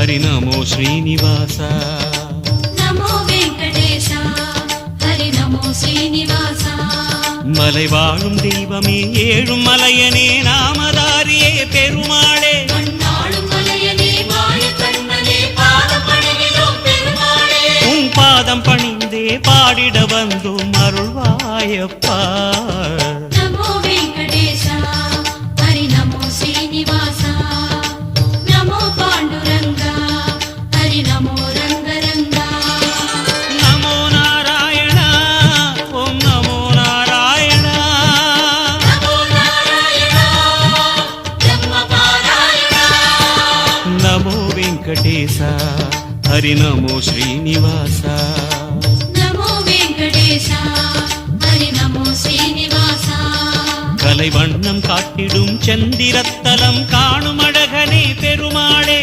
హరి నమో శ్రీనివాస నమో వెంకటేశ హరి నమో శ్రీనివాస மலை வாழும் தெய்வமே ஏழும் மலையனே நாமதாரியே பெருமாளே மண்ணாளும் மலையனே மாய கண்ணனே பாதம் பணிகிறோம் பெருமாளே உன் பாதம் பணிந்தே பாடிட வந்தோம் அருள்வாயப்பா நமோ வெங்கடேஷ ஹரி நமோ ஸ்ரீனிவாச நமோ பாண்டுரங்கா ஹரி நமோ ரங்கரங்கா நமோ நாராயண ஓம் நமோ நாராயண நமோ நாராயண பிரம்ம பாராயண நமோ வெங்கடேச ஹரி நமோ ஸ்ரீனிவாச நமோ வெங்கடேஷ ஹரி நமோ ஸ்ரீனிவாச கலை வண்ணம் காட்டிடும் சந்திரத்தலம் காணும் அழகனே பெருமாளே